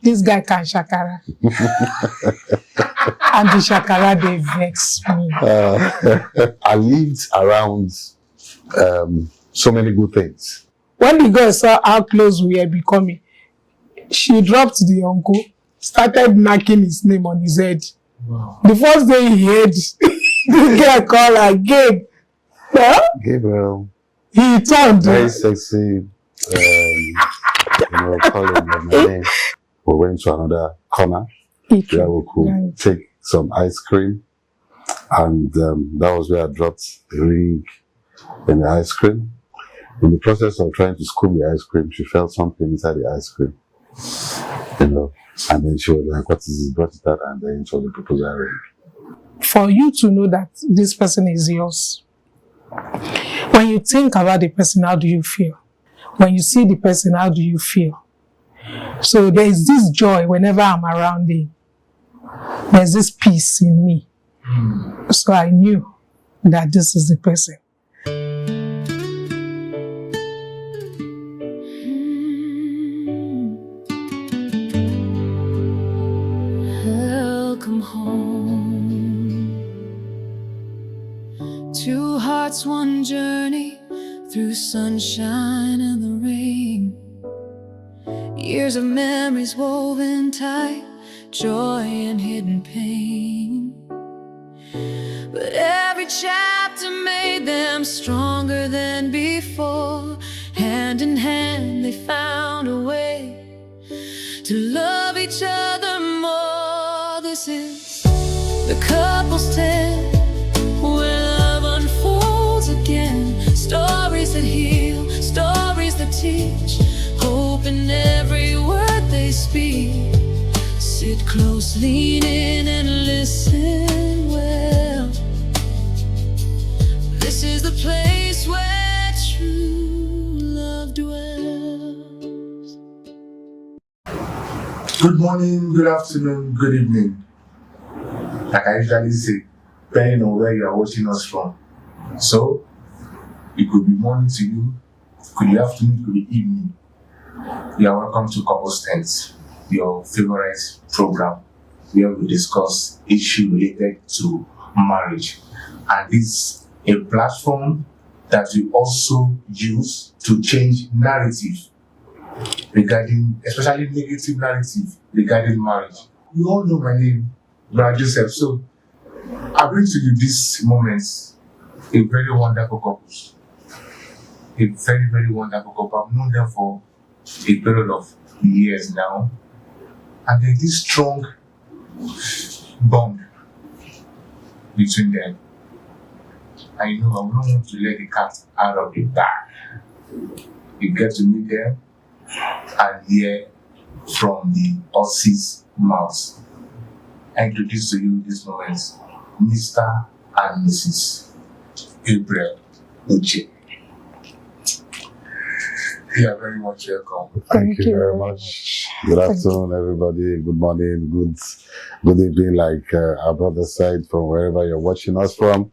this guy can shakara. And the shakara, they vex me. I lived around so many good things. When the girl saw how close we were becoming, she dropped the uncle, started knocking his name on his head. Wow. The first day he heard, the girl called her Gabe. Huh? Gabriel. He turned. Very sexy. Calling my name. We went to another corner where we could take some ice cream. And that was where I dropped the ring in the ice cream. In the process of trying to scoop the ice cream, she felt something inside the ice cream. And then she was like, what is this? Brought it out, and then it was the proposal ring. For you to know that this person is yours, when you think about the person, how do you feel? When you see the person, how do you feel? So there is this joy whenever I'm around him. There's this peace in me. So I knew that this is the person. Welcome home. Two hearts, one journey through sunshine and the rain. Years of memories woven tight, joy and hidden pain. But every chapter made them stronger than before. Hand in hand they found a way to love each other more. This is the couple's tale, where love unfolds again. Stories that heal, stories that teach, hope in every word they speak. Sit close, lean in and listen well. This is the place where true love dwells. Good morning, good afternoon, good evening. Like I usually say, depending on where you are watching us from. So, it could be morning to you, it could be afternoon, it could be evening. You are welcome to Couples Tent, your favorite program, where we discuss issues related to marriage. And this is a platform that we also use to change narrative regarding, especially negative narrative regarding marriage. You all know my name, Brad Joseph. So I bring to you this moment a very wonderful couple. A very, very wonderful couple. I've known them for a period of years now. And there's this strong bond between them. I know I don't want to let the cat out of the bag. You get to meet them and hear from the horse's mouth. I introduce to you this moment Mr. and Mrs. Gabriel Uche. You are very much welcome. Thank you very much. Good afternoon, everybody. Good morning, good evening, like our brother said, from wherever you're watching us from.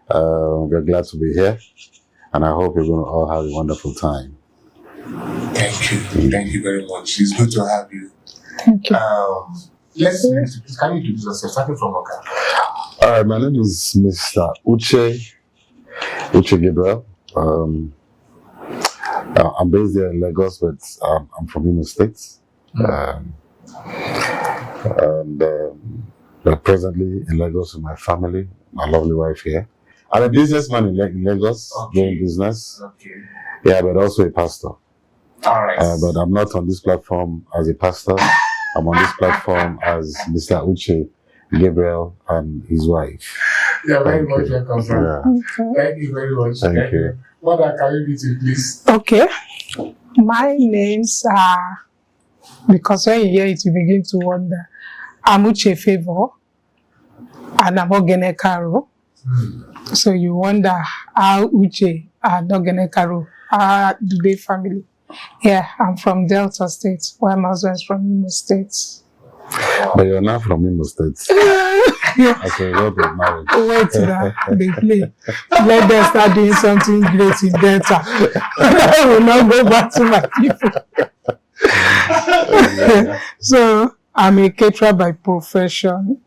We're glad to be here, and I hope you're going to all have a wonderful time. Thank you. Thank you very much. It's good to have you. Thank you. Can you introduce yourself? Starting from Oka. All right, my name is Mr. Uche Gabriel. I'm based here in Lagos, but I'm from Imo State. Presently in Lagos with my family, my lovely wife here. I'm a businessman in Lagos, doing business. Okay. Yeah, but also a pastor. All right. But I'm not on this platform as a pastor. I'm on this platform as Mr. Uche Gabriel and his wife. You're very much welcome, sir. Yeah. Okay. Thank you very much. Thank you. Mother, can you meet you, please? Okay. My names are, because when you hear it, you begin to wonder. I'm Uche Favor and I'm Ogene Karo. So you wonder how Uche and Ogene Karo, how do they family? Yeah, I'm from Delta State, while my husband is from Imo State. But you're not from Imo State. As a result of marriage. Wait now, they play. Let them start doing something great in Delta. I will not go back to my people. So I'm a caterer by profession.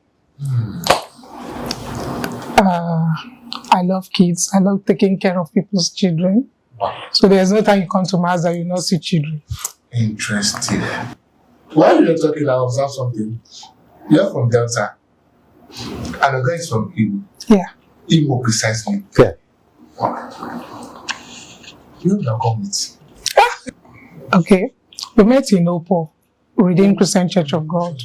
I love kids. I love taking care of people's children. Wow. So there's no time you come to my house that you not see children. Interesting. While you're talking, I observed something. You're from Delta. And the guy is from Imo. Yeah. Imo precisely. Yeah. You know community. Okay. We met in Opo, Redeemed Christian Church of God.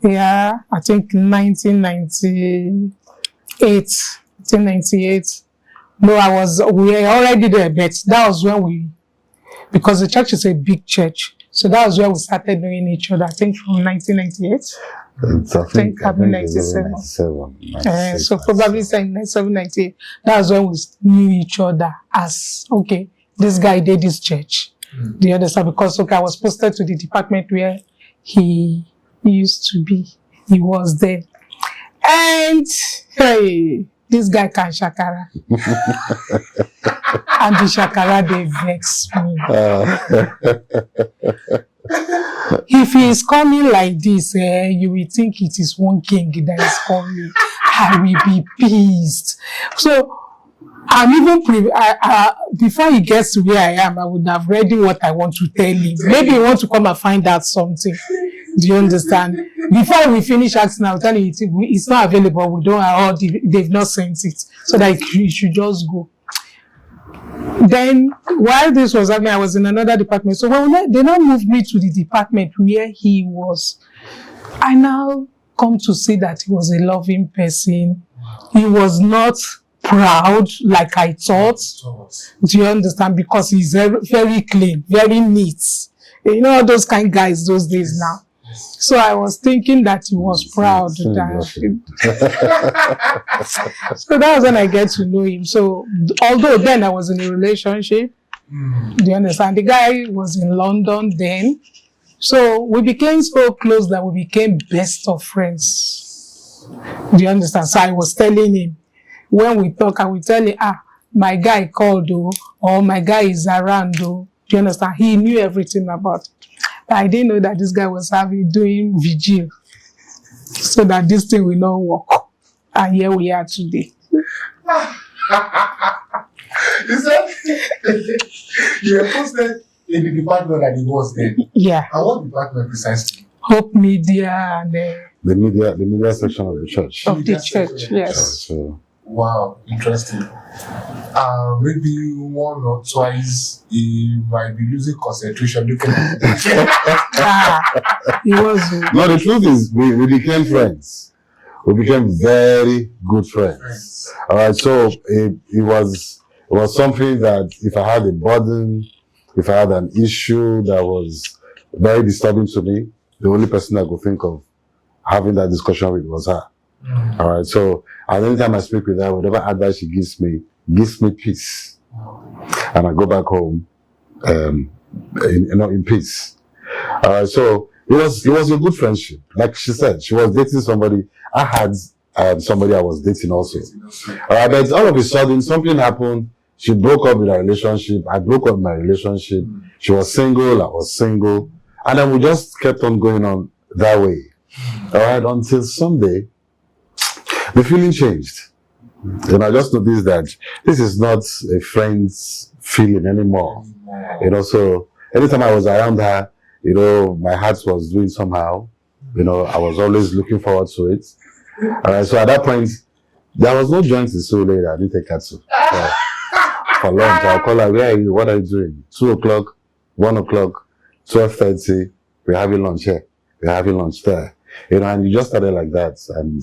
Yeah, I think 1998. No, we were already there, but that was when because the church is a big church. So that was where we started knowing each other, I think from 1998. I think probably 97. So probably 97, 98. That was when we knew each other as, okay, this guy did this church. Do you understand? Because, okay, I was posted to the department where he used to be. He was there. And, hey, this guy can shakara. And the shakara, they vex me. If he is coming like this, you will think it is one king that is coming. I will be pissed. So, I'm even before he gets to where I am, I would have ready what I want to tell him. Maybe he wants to come and find out something. Do you understand? Before we finish asking, I'll tell you it's not available. We don't have, they've not sent it. So that you should just go. Then, while this was happening, I was in another department. So when they now moved me to the department where he was, I now come to see that he was a loving person. He was not proud like I thought. Do you understand? Because he's very clean, very neat. You know all those kind of guys those days now. So I was thinking that he was proud. So that was when I get to know him. So although then I was in a relationship, do you understand? The guy was in London then. So we became so close that we became best of friends. Do you understand? So I was telling him, when we talk, I will tell him, my guy called though, or my guy is around though. Do you understand? He knew everything about it. But I didn't know that this guy was doing vigil. So that this thing will not work. And here we are today. You said you were posted in the department that he was there. Yeah. And what department precisely? Hope Media and the media section of the church. Of the church, yes. So, wow, interesting. Maybe one or twice he might be losing concentration looking at he was. No, the truth is we became friends. We became very good friends. All right, so it was something that if I had a burden, if I had an issue that was very disturbing to me, the only person I could think of having that discussion with was her. All right, so at any time I speak with her, whatever advice she gives me peace, and I go back home, in peace. All right, so it was a good friendship. Like she said, she was dating somebody. I had somebody I was dating also. All right, but all of a sudden something happened. She broke up with her relationship. I broke up my relationship. She was single. I was single, and then we just kept on going on that way. All right, until someday the feeling changed. And I just noticed that this is not a friend's feeling anymore. You know, so anytime I was around her, you know, my heart was doing somehow. You know, I was always looking forward to it. So at that point, there was no joint in Sule that I didn't take her to. For lunch, I'll call her, where are you? What are you doing? 2 o'clock, 1 o'clock, 12:30, we're having lunch here. We're having lunch there. You know, and you just started like that. And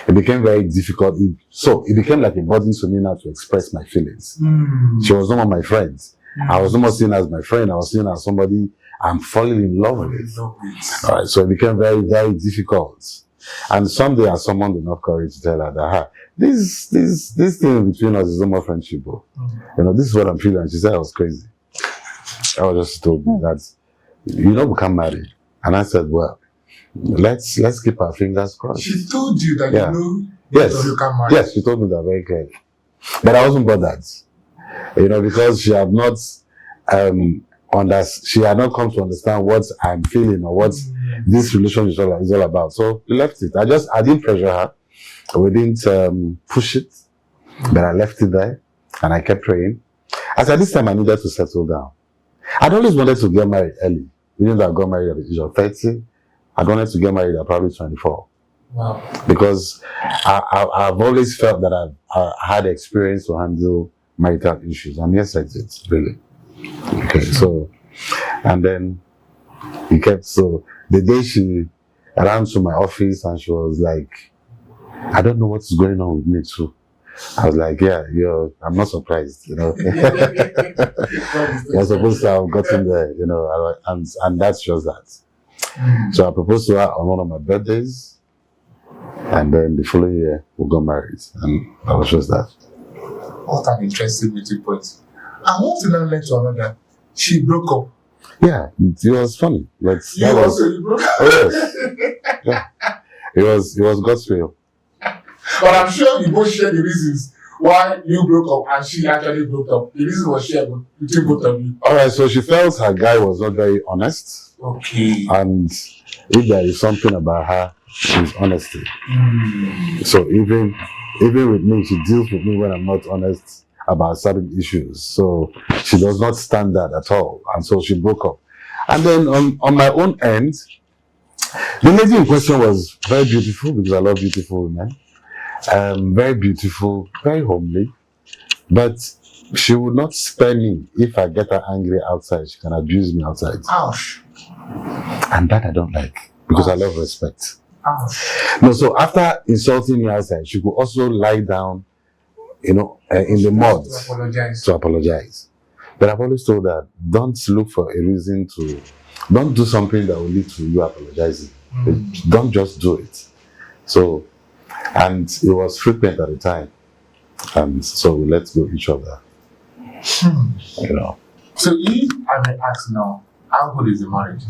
it became very difficult. So it became like a burden to me now to express my feelings. She was no more my friend. I was no more seen as my friend. I was seen as somebody I'm falling in love with. All right, so it became very, very difficult. And someday I summoned enough courage to tell her that this thing between us is no more friendship, bro. You know, this is what I'm feeling. And she said I was crazy. I was just told me that, you know, we can't marry. And I said, well, let's keep our fingers crossed. She told you that you know you can marry. Yes, she told me that very clearly. But I wasn't bothered. You know, because she had not she had not come to understand what I'm feeling or what this relationship is all about. So we left it. I didn't pressure her. We didn't push it, but I left it there and I kept praying. As at this time, I needed to settle down. I'd always wanted to get married early. Even though I got married at the age of 30, I wanted to get married at probably 24. Wow. Because I've always felt that I had experience to handle marital issues. And yes, I did, really. Okay, so, and then so the day she ran to my office and she was like, I don't know what's going on with me too. I was like, yeah, I'm not surprised, You're supposed to have gotten there, and that's just that. So I proposed to her on one of my birthdays, and then the following year we got married, and that was just that. What an interesting meeting point. I want to now learn to another. She broke up. Yeah, it was funny. But You broke up? Oh, yes. Yeah. It was God's will. But I'm sure you both share the reasons why you broke up and she actually broke up. The reason was shared between both of you. Alright, so she felt her guy was not very honest. Okay. And if there is something about her, she's honesty. So even with me, she deals with me when I'm not honest about certain issues. So she does not stand that at all. And so she broke up. And then on my own end, the lady in question was very beautiful, because I love beautiful women. Very beautiful, very homely. But she would not spare me. If I get her angry outside, she can abuse me outside. Ouch. And that I don't like, because I love respect. Ouch. No, so after insulting me outside, she could also lie down, in the mud to apologize. But I've always told her, don't look for a reason don't do something that will lead to you apologizing. Don't just do it. So, and it was frequent at the time. And so we let go each other. So if I may ask now, how old is the marriage?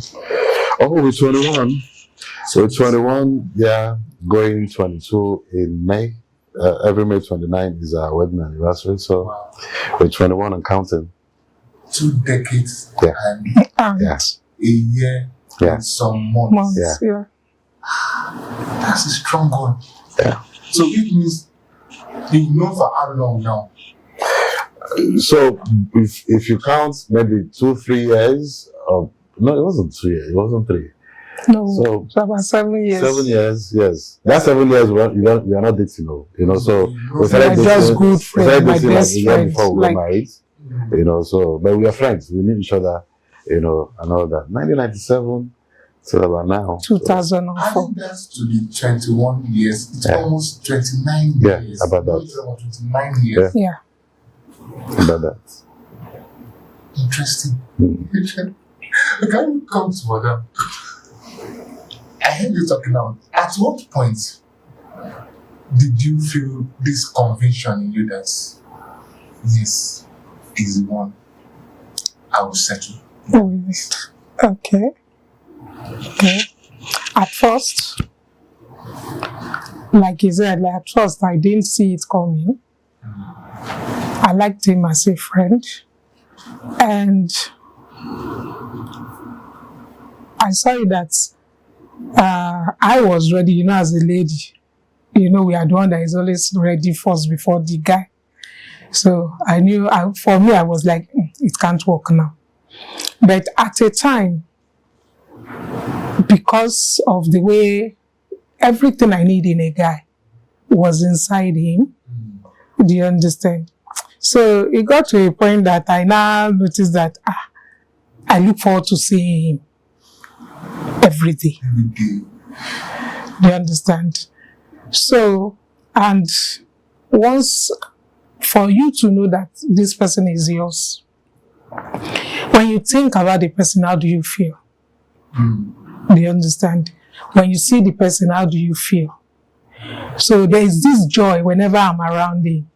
Oh, we're 21. So 21, yeah, going 22 in May. Every May 29 is our wedding anniversary. So Wow. we're 21 and counting. 2 decades Yeah. and Yes. a year Yeah. and some months. Yeah. That's a strong one. Yeah. So it means you've known for how long now? So if you count maybe 2-3 years no, it wasn't 2 years, it wasn't 3. No, So it's about 7 years. 7 years, yes. That 7 years we are not dating, So we started We're just dating- good we started friends, my dating best like a year friends. before we Like, got married. So but we are friends. We knew each other, and all that. 1997 to about now. So, 2004. Adding that to the 21 years, it's Yeah. almost 29 Yeah, years. about that. It's about 29 years. Yeah. about that. Interesting. Mm. Can we come to Madam? I heard you talking now. At what point did you feel this conviction in you that yes, is the one I will settle? Oh, yes. Okay. At first, like you said, at first I didn't see it coming. I liked him as a friend, and I saw that I was ready, as a lady. We are the one that is always ready first before the guy. So I knew, for me, I was like, it can't work now. But at a time, because of the way everything I need in a guy was inside him, do you understand? So it got to a point that I now noticed that I look forward to seeing him every day. Do you understand? So, and once, for you to know that this person is yours, when you think about the person, how do you feel? Do you understand? When you see the person, how do you feel? So there is this joy whenever I'm around him.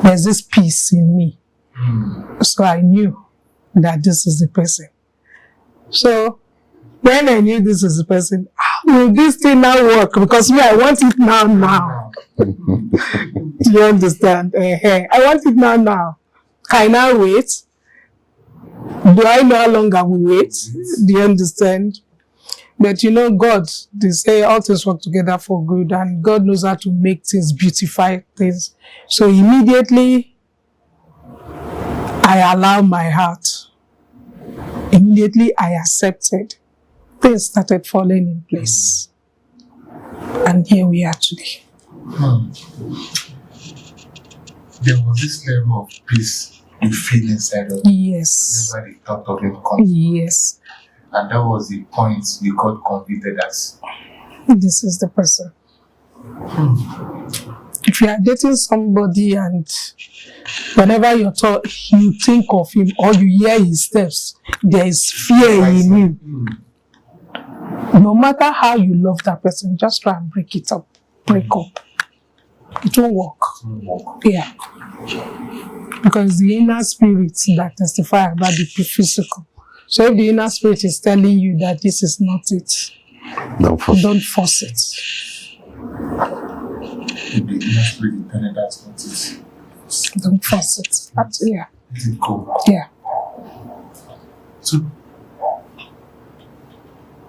There's this peace in me. So I knew that this is the person. So when I knew this is the person, how will this thing now work? Because me, I want it now. Do you understand? I want it now. Can I now wait? Do I know how long I will wait? Do you understand? But you know, God, they say all things work together for good, and God knows how to make things, beautify things. So immediately, I allow my heart. Immediately, I accepted. Things started falling in place. And here we are today. There was this level of peace you feel inside of Yes. whenever the thought of him comes. Yes. And that was the point you got convicted as. This is the person. If you are dating somebody and whenever you think of him or you hear his steps, there is fear in him. No matter how you love that person, just try and break it up. Break up. It won't work. Yeah. Because the inner spirits that testify about the physical. So if the inner spirit is telling you that this is not it, don't force it. If the inner spirit is telling that's not it, don't force it. Yeah. Let it go. Yeah. So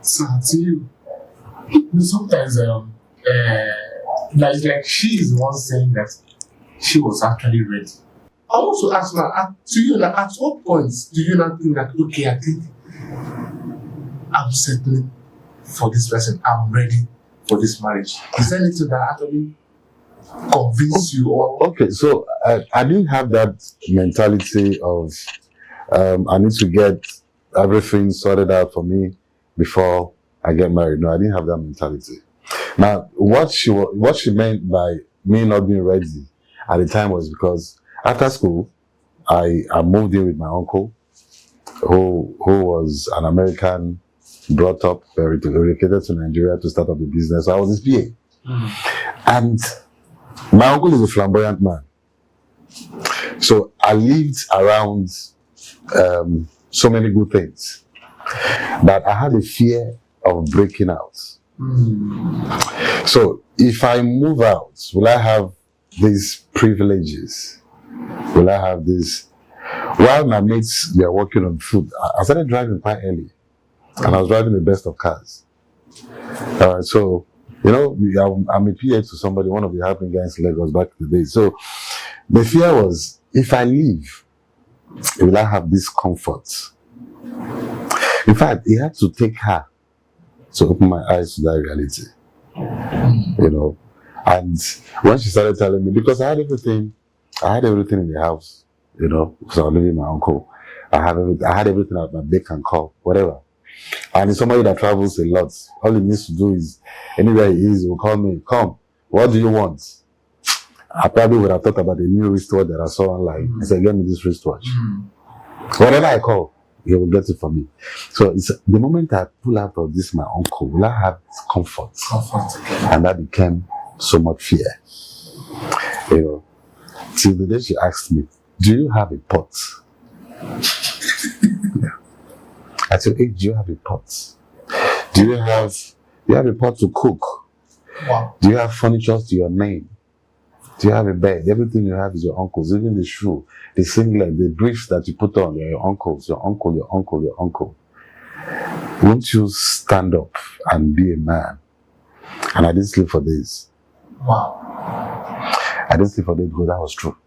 to you, sometimes like she is the one saying that she was actually ready. I want to ask now, to you, like, at what point do you not think that, okay, I think I'm settling for this person, I'm ready for this marriage? Is there anything that actually convinced you? Or okay, so I didn't have that mentality of I need to get everything sorted out for me before I get married. No, I didn't have that mentality. Now, what she meant by me not being ready at the time was because after school, I moved in with my uncle, who was an American, brought up, relocated to Nigeria to start up the business. So I was his PA. And my uncle is a flamboyant man. So I lived around so many good things that I had a fear of breaking out. So if I move out, will I have these privileges? Will I have this? While my mates were working on food, I started driving quite early. And I was driving the best of cars. So, you know, I'm a PA to somebody, one of the helping guys in Lagos back in the day. So the fear was, if I leave, will I have this comfort? In fact, it had to take her to open my eyes to that reality. You know, and when she started telling me, because I had everything in the house, you know, because I was living with my uncle. I had everything at my beck and call, whatever. And it's somebody that travels a lot. All he needs to do is, anywhere he is, he will call me, come, what do you want? I probably would have thought about the new wristwatch that I saw online. I said, get me this wristwatch. Whatever I call, he will get it for me. So it's the moment I pull out of this, my uncle, will I have comfort? And that became so much fear. You know, till the day she asked me, do you have a pot? Yeah. At your age, do you have a pot? Do you have a pot to cook? wow. Do you have furniture to your name? Do you have a bed? Everything you have is your uncle's, even the shoe, the singlet, the briefs that you put on, your uncle's, your uncle, your uncle, your uncle. Won't you stand up and be a man? And I didn't sleep for days. Wow. I didn't sleep for days because that was true.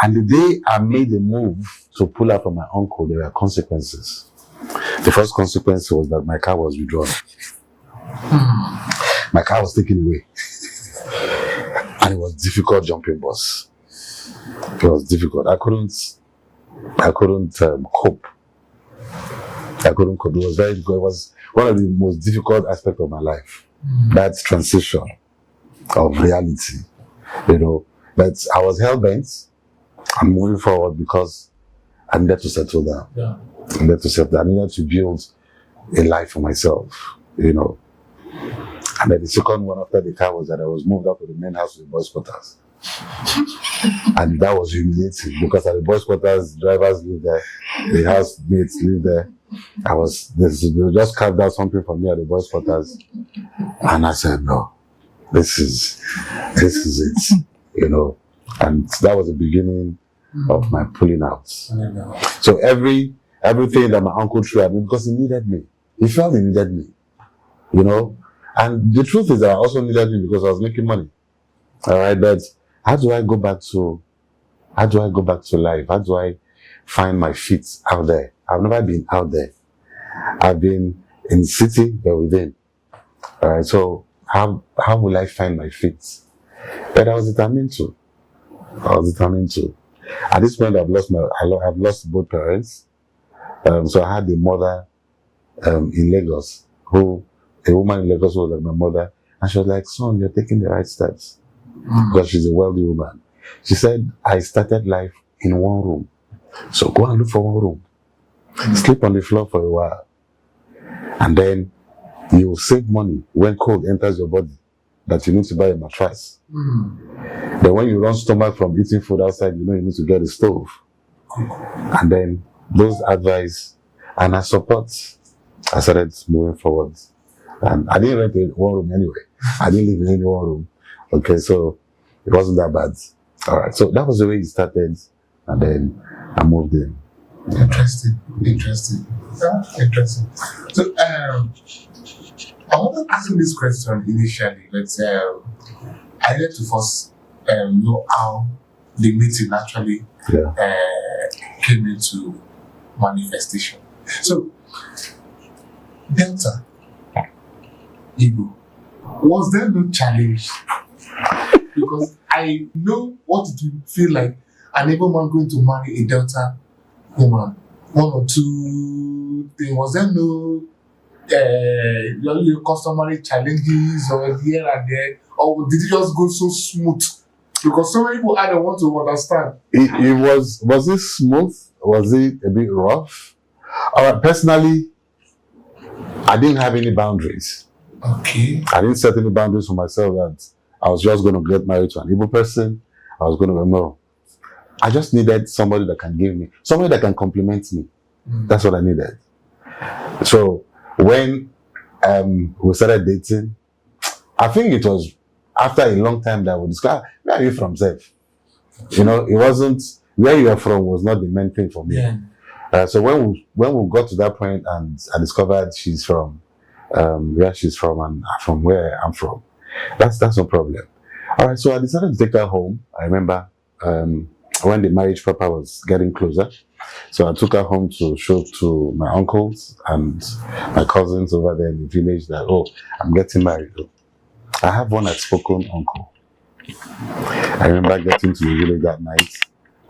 And the day I made the move to pull out from my uncle, there were consequences. The first consequence was that my car was withdrawn. My car was taken away. And it was difficult jumping bus. It was difficult. I couldn't cope. I couldn't cope. It was very difficult. It was one of the most difficult aspects of my life. That transition of reality, you know. But I was hell-bent. I'm moving forward because I needed to settle down. Yeah. I needed to settle down. I needed to build a life for myself, you know. And then the second one after the car was that I was moved up to the main house with the boys' quarters. And that was humiliating because at the boys' quarters, drivers live there, the housemates live there. They just carved out something for me at the boys' quarters. And I said, no, this is it, you know. And that was the beginning of my pulling out. So everything that my uncle threw at me, because he needed me. He felt he needed me. You know? And the truth is that I also needed me because I was making money. Alright, but how do I go back to life? How do I find my feet out there? I've never been out there. I've been in the city, but within. Alright, so how will I find my feet? But I was determined to. At this point, I've lost both parents. So I had a mother in Lagos, a woman in Lagos who was like my mother, and she was like, "Son, you're taking the right steps," because she's a wealthy woman. She said, "I started life in one room, so go and look for one room, sleep on the floor for a while, and then you will save money when cold enters your body that you need to buy a mattress. Then when you run stomach from eating food outside, you know you need to get a stove." And then those advice and I support, I started moving forward. And I didn't rent a one room anyway. I didn't live in any one room. Okay, so it wasn't that bad. All right, so that was the way it started, and then I moved in. Interesting. So, I wanted to ask you this question initially. I need to first know how the meeting actually came into manifestation. So, Delta, Igbo, was there no challenge? Because I know what it will feel like an Igbo man going to marry a Delta woman. One or two things. Was there no your customary challenges or here and there, or did it just go so smooth? Because so many people I don't want to understand. Was it smooth? Was it a bit rough? Personally, I didn't have any boundaries. Okay. I didn't set any boundaries for myself that I was just going to get married to an Igbo person. I was going to no. I just needed somebody that can give me, somebody that can compliment me. That's what I needed. So when we started dating, I think it was after a long time that we discovered, where are you from, Seth? You know, it wasn't, where you are from was not the main thing for me. Yeah. So when we got to that point and I discovered she's from where she's from and from where I'm from, that's no problem. All right, so I decided to take her home. I remember when the marriage proper was getting closer. So I took her home to show to my uncles and my cousins over there in the village that, oh, I'm getting married. I have one outspoken uncle. I remember getting to the village that night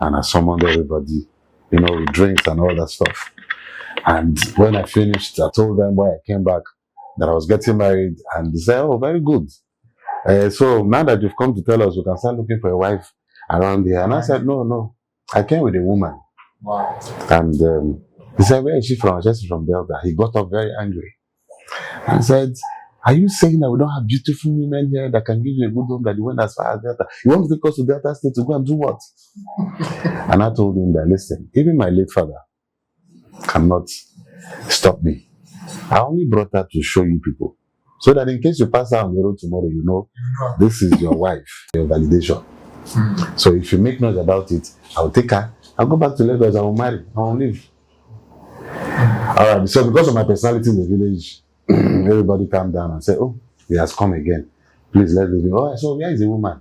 and I summoned everybody, you know, with drinks and all that stuff. And when I finished, I told them why I came back, that I was getting married, and they said, oh, very good. So now that you've come to tell us, we can start looking for a wife around here. And I said, no, I came with a woman. Wow. And he said, where is she from? I said, she's from Delta. He got up very angry and said, are you saying that we don't have beautiful women here that can give you a good home, that you went as far as Delta? You want to take us to Delta State to go and do what? And I told him that, listen, even my late father cannot stop me. I only brought her to show you people, so that in case you pass out on the road tomorrow, you know, this is your wife, your validation. So if you make noise about it, I'll take her, I'll go back to Lagos, I will marry, I will live. Alright, so because of my personality in the village, everybody calmed down and said, oh, he has come again. Please let me go. Oh, so where is the woman?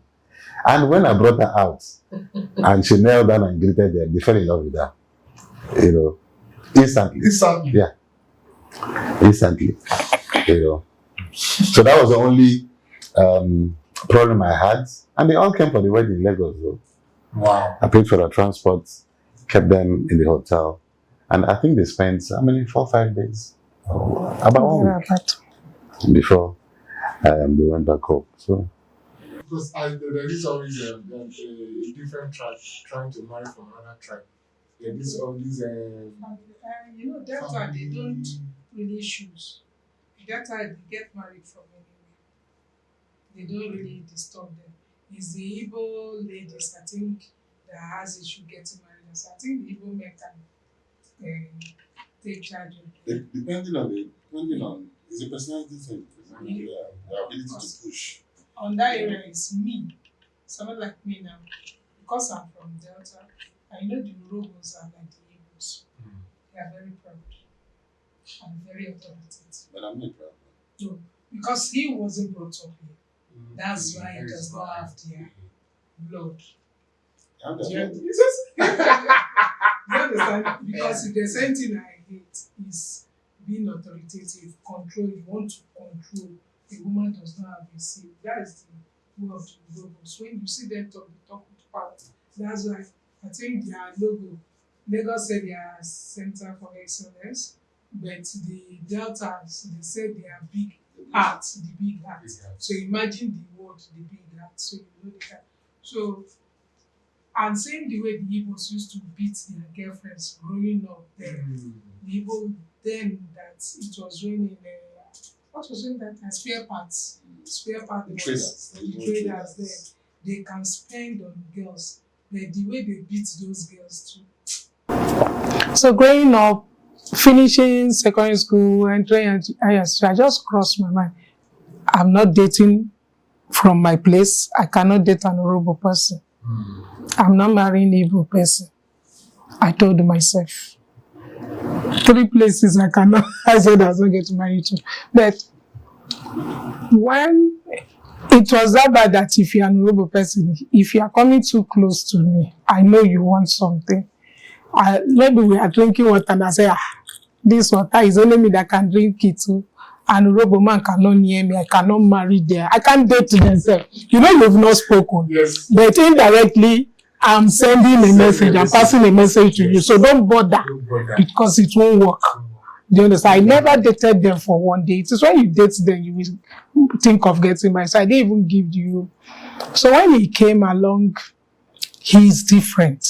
And when I brought her out, and she knelt down and greeted them, they fell in love with her. You know, instantly. Yeah. Instantly. You know. So that was the only problem I had. And they all came for the wedding in Lagos though. Wow. I paid for the transport, kept them in the hotel. And I think they spent, 4 or 5 days? About 1 week before they went back home. So. Because there is always a different tribe trying to marry from another tribe. There is always you know, Delta, they don't really choose. Delta, they get married from anywhere. They don't really disturb them. It's the Igbo ladies, I think, that has issue getting married. So I think the Igbo men can take charge of them. Depending on, it's a personality thing. The ability to push. On that area, it's me. Someone like me now. Because I'm from Delta, I know the Urhobos are like the Igbos. They are very proud and very authoritative. But I'm not proud. No, because he wasn't brought up here. That's why he does not have their blood. Do you understand? Because if there's anything I hate is being authoritative, control. You want to control. A woman does not have a say. That is the way of the Urhobos. When you see them talk, they talk with power. That's why I think their logo, Lagos said they are Center for Excellence, but the Deltas, they said they are big hearts, the big hearts. So imagine the word, the big heart. So you know the kind. So, and same the way the Igbos used to beat their girlfriends growing up then. The Igbo then that it was raining, what was in that? Spare parts. Spare parts. The traders there. They can spend on girls. The way they beat those girls too. So growing up, finishing secondary school, entering IS, I just crossed my mind. I'm not dating from my place. I cannot date an Urhobo person. I'm not marrying an Igbo person. I told myself. 3 places I cannot, I said I was not get married to. But when it was that bad that if you're an Urhobo person, if you are coming too close to me, I know you want something. Maybe we are drinking water and I say, this water is only me that can drink it too. And Urhobo man cannot near me. I cannot marry there. I can't date themselves. You know you've not spoken. Yes. But indirectly, I'm sending a message. I'm passing a message to you. So don't bother because it won't work. Do you understand? I never dated them for one day. It is when you date them, you will think of getting married. So I didn't even give you. So when he came along, he's different.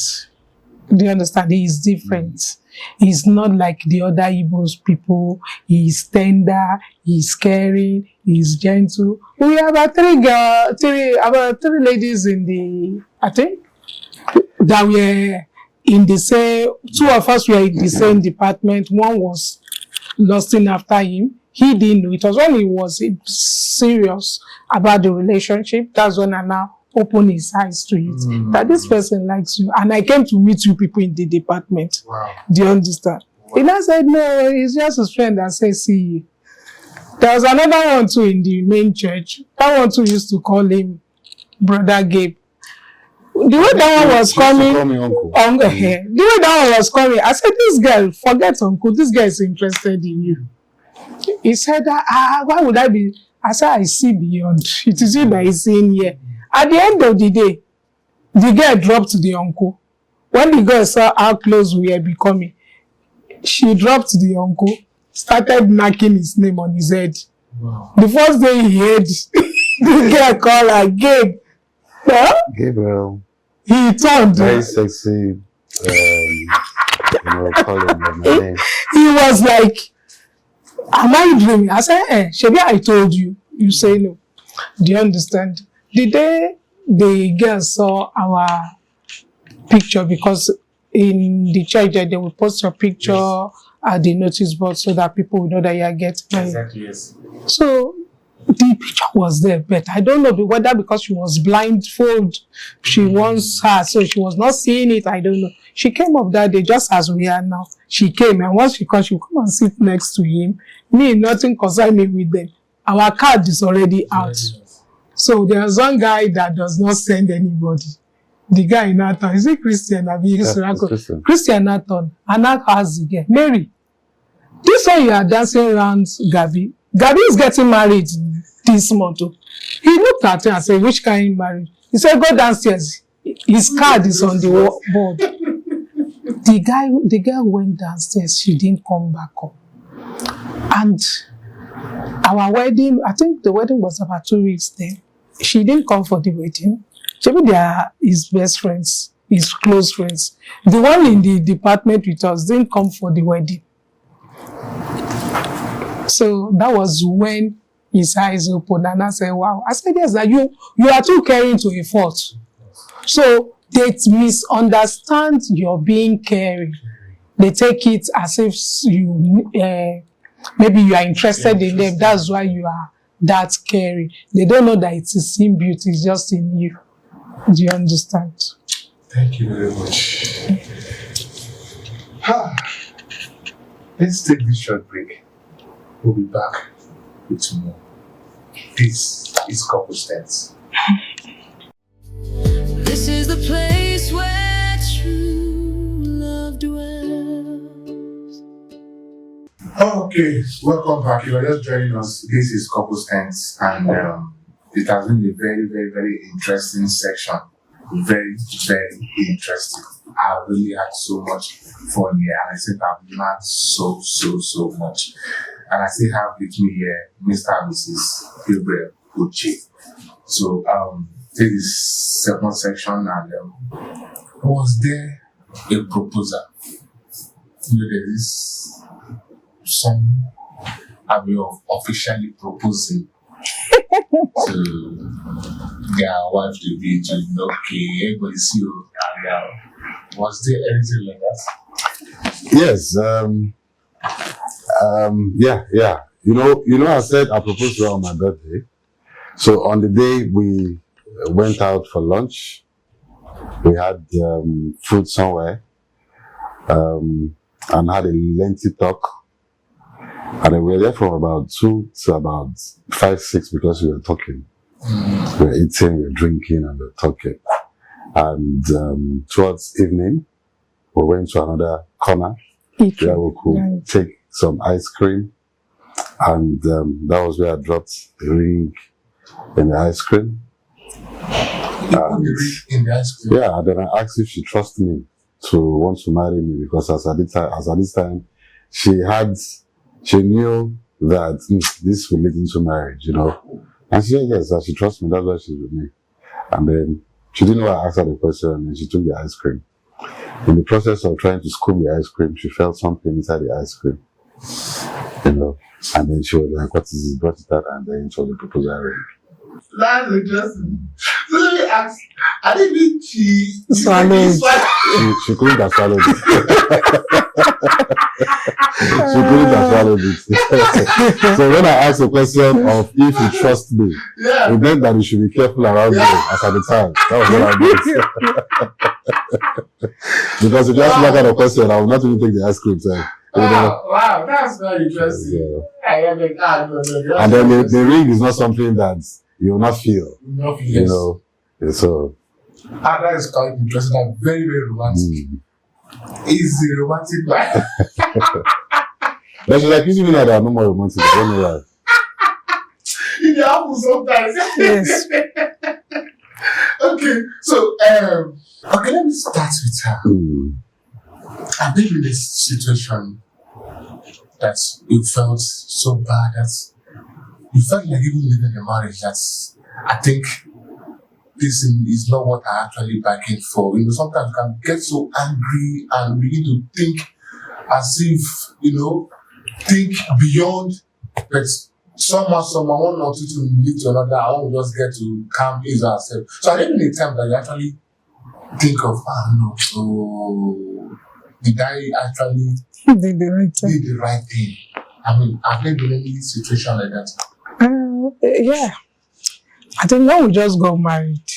Do you understand? He is different. He's not like the other Igbos people. He's tender, he's caring, he's gentle. We have about three ladies in the, I think, that were in the same, 2 of us were in the same department. One was lusting after him. He didn't know. It was when he was serious about the relationship. That's when I now open his eyes to it. That this person likes you. And I came to meet you people in the department. Wow. Do you understand? Wow. He now said, no, he's just his friend that says, see you. There was another one too in the main church. That one too used to call him Brother Gabe. The way that one was coming, the way that one was coming, I said, this girl, forget uncle, this girl is interested in you. He said, why would I be? I said, I see beyond. It is you that is seeing here. At the end of the day, the girl dropped the uncle. When the girl saw how close we were becoming, she dropped the uncle, started knocking his name on his head. Wow. The first day he heard, the girl called her Gabe. Huh? Gabriel. He turned. Very sexy, calling of my name. He was like, am I dreaming? I said, Shebi, I told you. You say no. Do you understand? The day the girl saw our picture, because in the church they will post your picture at the notice board so that people will know that you are getting married. Exactly, yes. So the picture was there, but I don't know whether because she was blindfolded, she wants her, so she was not seeing it. I don't know. She came up that day just as we are now. She came, and once she comes, she will come and sit next to him. Me, nothing concern me with them. Our card is already out. So there's one guy that does not send anybody. The guy in Nathan, is it Christian? Christian Nathan. And now has the girl. Mary, this one you are dancing around Gabi. Gabi is getting married this month. He looked at her and said, which kind of marriage? He said, go downstairs. His card is on the board. The girl went downstairs. She didn't come back up. And our wedding, I think the wedding was about 2 weeks then. She didn't come for the wedding. Maybe they are his best friends, his close friends. The one in the department with us didn't come for the wedding. So that was when his eyes opened and I said, wow. I said, yes, that you are too caring to a fault. So they misunderstand your being caring. They take it as if you, maybe you are interested in them. That's why you are that caring. They don't know that it is in beauty, it's just in you. Do you understand? Thank you very much. Let's take this short break. We'll be back with more. This is Couple Stance. This is the place where true love dwells. Okay, welcome back. You are just joining us. This is Couple Stance, and it has been a very, very, very interesting section. Very, very interesting. I really had so much fun here, and I think I've learned so much. And I still have with me here Mr. and Mrs. Gabriel Uche. So, this is second section, and was there a proposal? There is some way of officially proposing to their wife to be to okay, everybody see you, and was there anything like that? Yes. Yeah. You know, I said I proposed to her on my birthday. So on the day we went out for lunch, we had food somewhere, and had a lengthy talk. And then we were there from about 2 to about 5, 6 because we were talking. We were eating, we were drinking, and we were talking. And towards evening, we went to another corner where we could take some ice cream. And that was where I dropped the ring in the ice cream. You put the ring in the ice cream? Yeah, and then I asked if she trusts me to want to marry me, because as at this time, she knew that this will lead into marriage, you know. And she said yes, that she trusts me, that's why she's with me. And then she didn't know I asked her the question, and she took the ice cream. In the process of trying to scoop the ice cream, she felt something inside the ice cream, you know. And then she was like, "What is this?" Brought it out, and then it was a proposal ring. That's interesting. So let me ask, I didn't mean she swallowed. She couldn't have swallowed it. She couldn't have swallowed it. So when I asked the question of if you trust me, Yeah. it meant that you should be careful around me as at the time. That was what I meant. Because if you ask me that kind of question, I will not even take the ice cream. So, Wow, that's very interesting. yeah. And And then the ring is not something that you will not feel. You know. So that is quite interesting and very, very romantic. Is the romantic life? but she's like, you mean that I'm no more romantic. I don't know why. It happens sometimes. Yes. Okay, so okay, let me start with her. I've been in this situation that you felt so bad that you felt like even living a marriage that's, I think this is not what I actually bargained for. You know, sometimes you can get so angry and begin to think as if, you know, think beyond, but someone one or two to lead to another, I won't just get to calm ease ourselves. So I think in a time that you actually think of, did I actually Did the right thing. did the right thing? I mean, I've been in any situation like that. Yeah. I think when we just got married,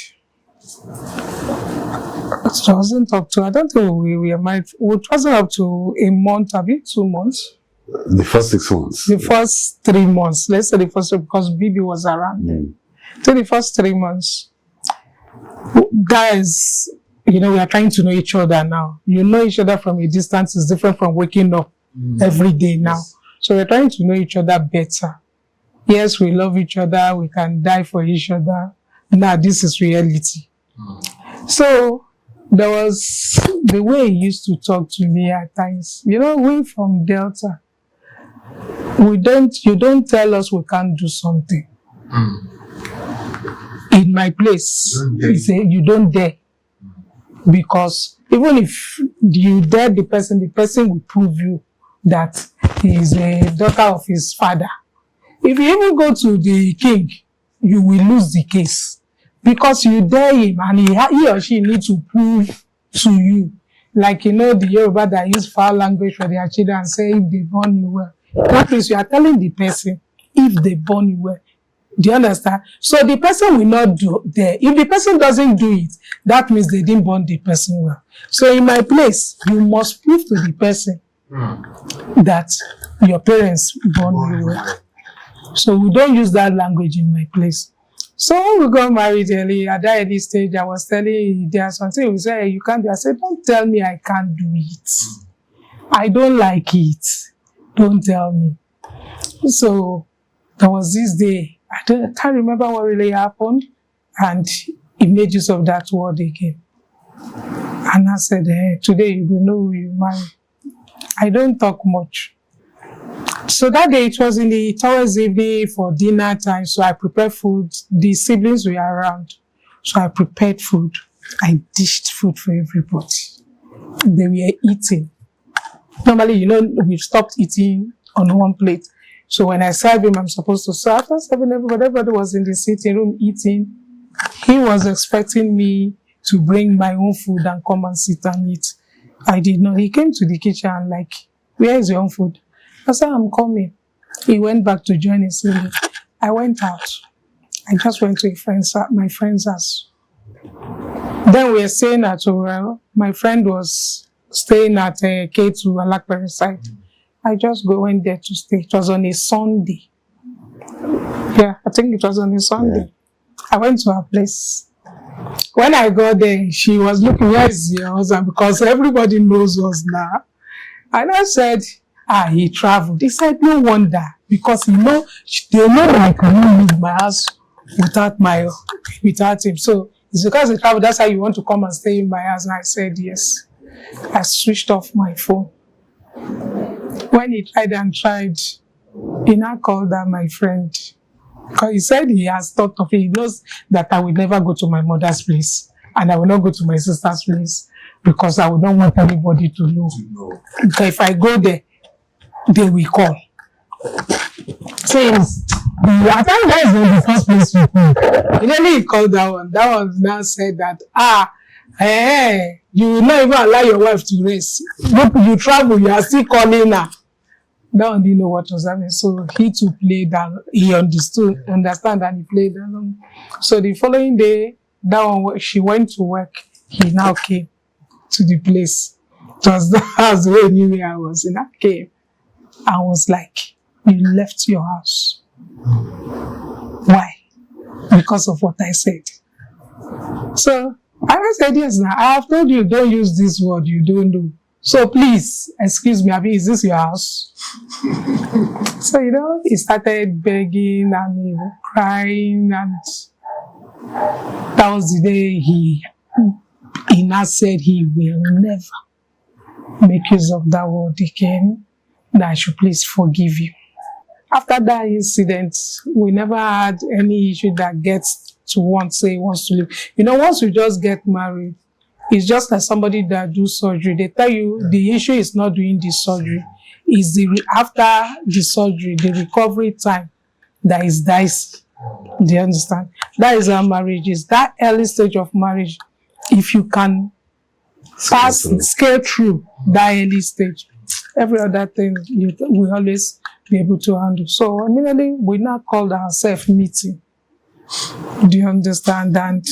it wasn't up to, I don't think we were married, it wasn't up to a month, I mean 2 months. The first 6 months. The first 3 months, let's say the first, because Bibi was around then. So the first 3 months, guys, you know, we are trying to know each other now. You know each other from a distance is different from waking up every day now. Yes. So we're trying to know each other better. Yes, we love each other. We can die for each other. Now, this is reality. So there was the way he used to talk to me at times. You know, we from Delta, you don't tell us we can't do something. In my place, he said, you don't dare. Because even if you dare the person will prove you that he is a daughter of his father. If you even go to the king, you will lose the case. Because you dare him and he or she needs to prove to you. Like, you know, the Yoruba that use foul language for their children and say, if they born you well. That means you are telling the person, if they born you well. Do you understand? So the person will not do there. If the person doesn't do it, that means they didn't bond the person well. So in my place, you must prove to the person that your parents bond you well. So we don't use that language in my place. So when we got married early, at that early stage, I was telling you, there's something we say, you can't do. I said, don't tell me I can't do it. I don't like it. Don't tell me. So there was this day, I can't remember what really happened, and he made use of that word again. And I said, hey, today you will know who you marry. I don't talk much. So that day it was towards evening for dinner time, so I prepared food. The siblings were around, so I prepared food. I dished food for everybody. They were eating. Normally, we stopped eating on one plate. So when I served him, I'm supposed to serve. After serving everybody was in the sitting room eating. He was expecting me to bring my own food and come and sit and eat. I did not. He came to the kitchen and like, where is your own food? I said, I'm coming. He went back to join his sibling. I went out. I just went to my friend's house. Then we were staying at Orel. My friend was staying at K2 Alakpere side. I just went there to stay. It was on a Sunday. Yeah, I think it was on a Sunday. Yeah. I went to her place. When I got there, she was looking, where is your husband? Because everybody knows us now. And I said, he traveled. He said, no wonder. Because they know that I cannot leave my house without him. So it's because he traveled, that's how you want to come and stay in my house. And I said, yes. I switched off my phone. When he tried, he now called her my friend. Because he said he has thought of it. He knows that I will never go to my mother's place. And I will not go to my sister's place. Because I would not want anybody to know. Because if I go there, they will call. So I think that is not the first place you call. Immediately he called that one. That one now said that, you will not even allow your wife to rest. You travel, you are still calling her. That one didn't know what was happening. So he too played that. He understand and he played along. So the following day, that one, she went to work. He now came to the place. It was the way he knew where I was. And I came. I was like, you left your house. Why? Because of what I said. So I said, yes, now I have told you, don't use this word, you don't know. So please, excuse me, is this your house? So, he started begging and crying, and that was the day he now said he will never make use of that word again, that I should please forgive you. After that incident, we never had any issue that gets to wants to leave. Once you just get married, it's just like somebody that do surgery. They tell you the issue is not doing the surgery. It's after the surgery, the recovery time that is dicey. Do you understand? That is how marriage is. That early stage of marriage, if you can scale through that early stage, every other thing you will always be able to handle. So immediately we now called ourselves meeting. Do you understand? And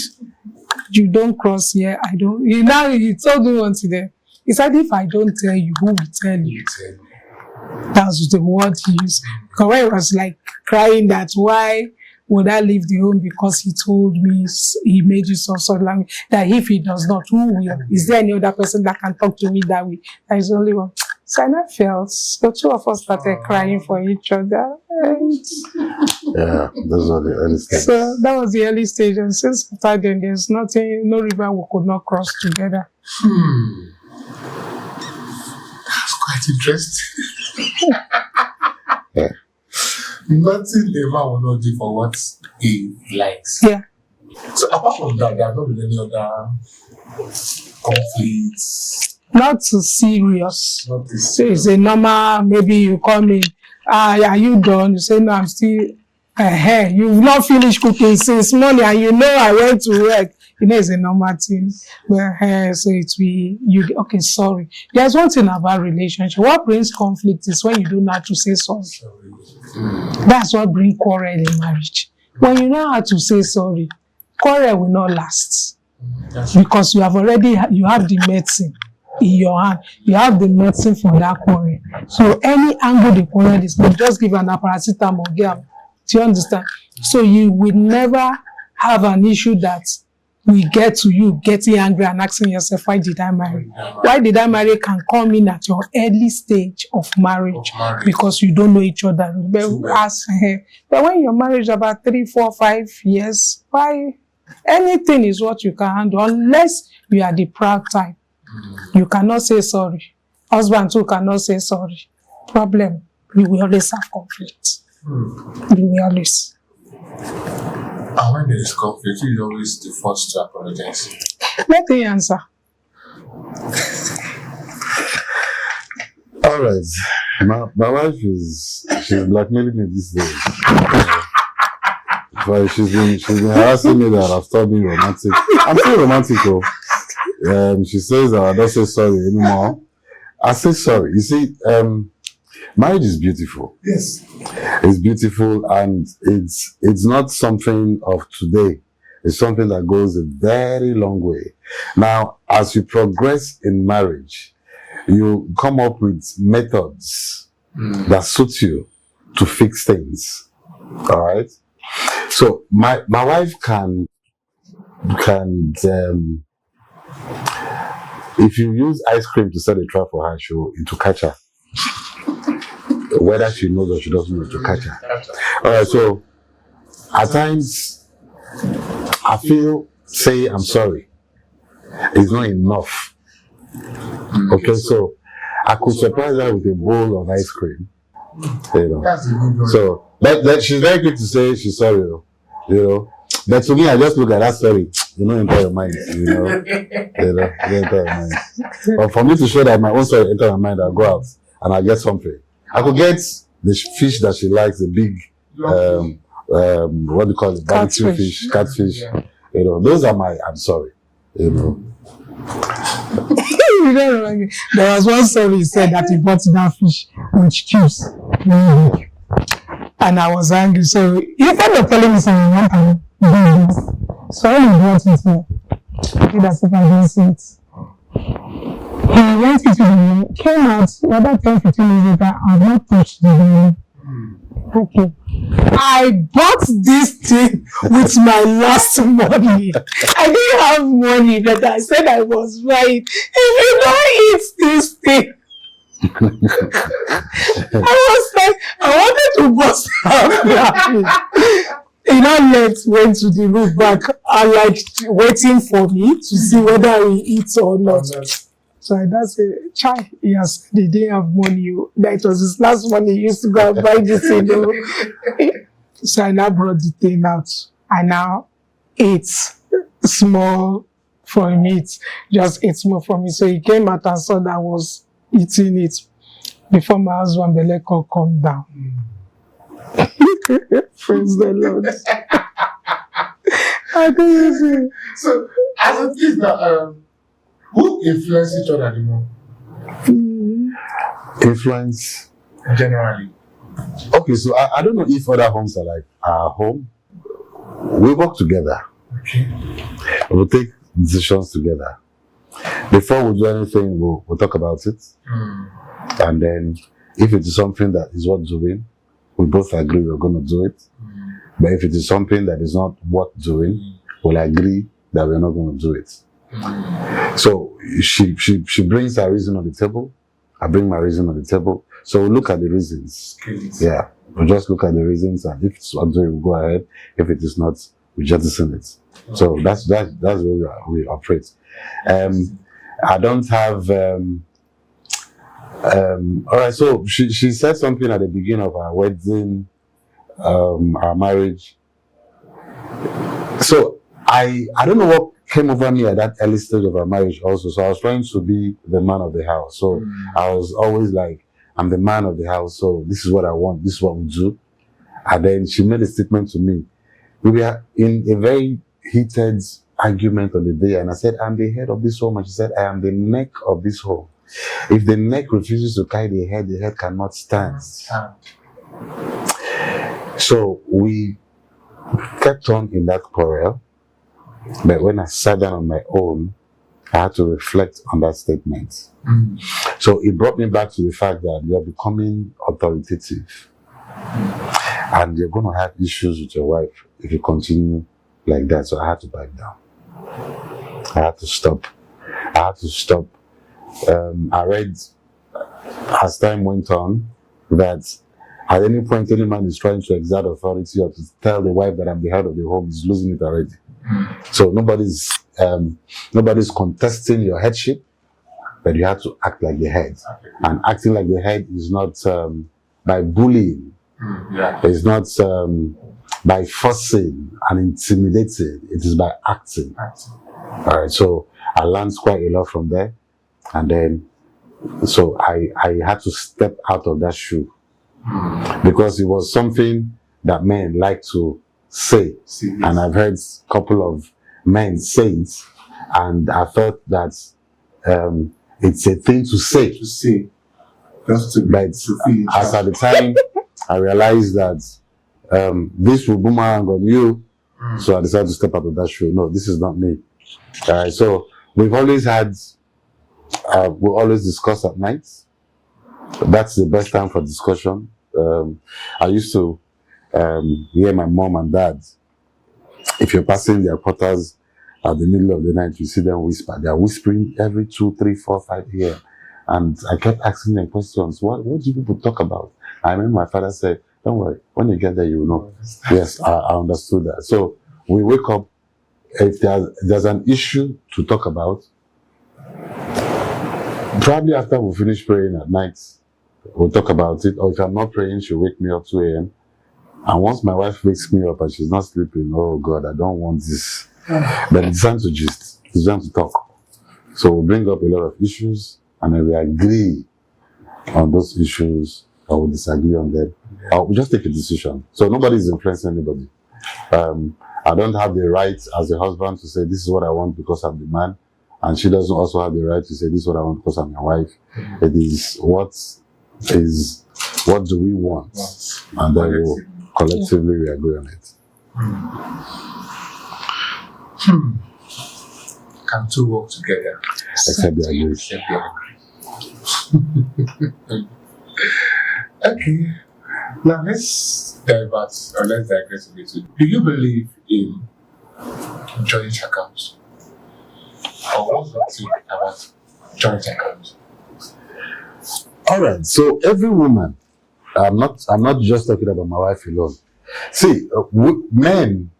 you don't cross here, I don't. He told me once today. He said, if I don't tell you, who will tell you? That's the word he used. Because when he was like crying that why would I leave the home, because he told me, he made use of such language, that if he does not, who will? Is there any other person that can talk to me that way? There is only one. So I felt, so two of us started crying for each other. Yeah, those were the early stages. So that was the early stage, and since after then, there's nothing, no river we could not cross together. That's quite interesting. Yeah. Nothing the man will not do for what he likes. Yeah. So apart from that, there have not been any other conflicts. Not too serious. So it's a normal, maybe you call me, are you done? You say, no, I'm still, you've not finished cooking since morning, and I went to work. It's a normal thing. But, so okay, sorry. There's one thing about relationship. What brings conflict is when you don't know how to say sorry. That's what brings quarrel in marriage. When you know how to say sorry, quarrel will not last. That's Because you have the medicine in your hand. You have the medicine for that quarrel. So any angle the quarrel is, you just give an paracetamol. Do you understand? So you will never have an issue that will get to you getting angry and asking yourself, why did I marry? Why did I marry can come in at your early stage of marriage because you don't know each other. But when your marriage is about 3, 4, 5 years, why? Anything is what you can handle unless you are the proud type. You cannot say sorry. Husband too cannot say sorry. Problem, you will always have conflict. You will always. And when there is conflict, who is always the first to apologize? Let me answer. All right. My wife she's blackmailing me these days. But she's been harassing me that I've stopped being romantic. I'm still romantic though. She says that I don't say sorry anymore. I say sorry. You see, marriage is beautiful. Yes. It's beautiful, and it's not something of today. It's something that goes a very long way. Now, as you progress in marriage, you come up with methods that suit you to fix things. All right. So my wife can if you use ice cream to set a trap for her, she'll catch her. Whether she knows or she doesn't know, to catch her. All right. So at times I feel say I'm sorry is not enough. Okay, so I could surprise her with a bowl of ice cream. You know. That's a good one. So that she's very quick to say she's sorry, you know. But to me, I just look at that story. You know, enter your mind. You know, enter your mind. But for me to show that my own story enter my mind, I'll go out and I'll get something. I could get the fish that she likes, the big, what do you call it? Barbecue fish, catfish. Yeah. You know, those are my. I'm sorry. You know. You don't remind me. There was one story he said that he bought that fish with chips. And I was angry. So instead of telling me something, I want to do this. So when he brought it here, I did as if I didn't see it. He went into the room, came out, about 10, 15 minutes later, I have not touched the room. Okay. I bought this thing with my last money. I didn't have money, but I said I was right. If you don't eat this thing, I was like, I wanted to bust out laughing. He now went to the room back and like waiting for me to see whether he eats or not. So I just say, Chai, he has said he didn't have money. That was his last money. He used to go and buy this thing. So I now brought the thing out. I now ate small for him. Just ate small for me. So he came out and saw that I was eating it before my husband Beleko come down. Praise the Lord. I couldn't say. So, as it is now, who influence each other the more? Influence Generally. Okay, so I don't know if other homes are like our home. We work together. Okay. We'll take decisions together. Before we do anything, we'll talk about it. And then if it is something that is worth doing, we both agree we're going to do it. But if it is something that is not worth doing, we'll agree that we're not going to do it. So she brings her reason on the table. I bring my reason on the table. So we'll look at the reasons. Yeah. We'll just look at the reasons, and if it's worth doing, we'll go ahead. If it is not, we jettison it. So that's where we operate. I don't have all right, so she said something at the beginning of our wedding, our marriage. So I don't know what came over me at that early stage of our marriage also. So I was trying to be the man of the house. So I was always like, I'm the man of the house, so this is what I want, this is what we do. And then she made a statement to me. We were in a very heated argument on the day, and I said, I'm the head of this home, and she said, I am the neck of this home. If the neck refuses to carry the head cannot stand. So we kept on in that quarrel, but when I sat down on my own, I had to reflect on that statement. So it brought me back to the fact that you're becoming authoritative and you're going to have issues with your wife if you continue like that. So I had to back down. I had to stop. I read, as time went on, that at any point any man is trying to exert authority or to tell the wife that I'm the head of the home, is losing it already. So nobody's contesting your headship, but you have to act like the head. And acting like the head is not by bullying. It's not by forcing and intimidating. It is by acting. All right. So I learned quite a lot from there, and then so I had to step out of that shoe because it was something that men like to say, and I've heard a couple of men say it, and I felt that it's a thing to say. But as at the time, I realized that this will boomerang on you, so I decided to step out of that shoe. No, this is not me. So we've always had, we always discuss at night. That's the best time for discussion. I used to hear my mom and dad, if you're passing their quarters at the middle of the night, you see them whisper. They are whispering every 2, 3, 4, 5 a.m. And I kept asking them questions. What do you people talk about? I remember my father said, don't worry, when you get there, you will know. Yes, I understood that. So we wake up, if there's an issue to talk about, probably after we finish praying at night, we'll talk about it. Or if I'm not praying, she'll wake me up 2 a.m. And once my wife wakes me up and she's not sleeping, oh God, I don't want this. But it's time to gist. It's time to talk. So we'll bring up a lot of issues and then we agree on those issues or we disagree on them. Or we just take a decision. So nobody's influencing anybody. I don't have the right as a husband to say this is what I want because I'm the man. And she doesn't also have the right to say this is what I want because I'm your wife. It is what do we want? And then we'll collectively we agree on it. Can two work together? Except they agree. Okay. Now let's divert or let's digress a little. Do you believe in joint accounts? Or what's your take about joint accounts? All right. So every woman, I'm not just talking about my wife alone. See, women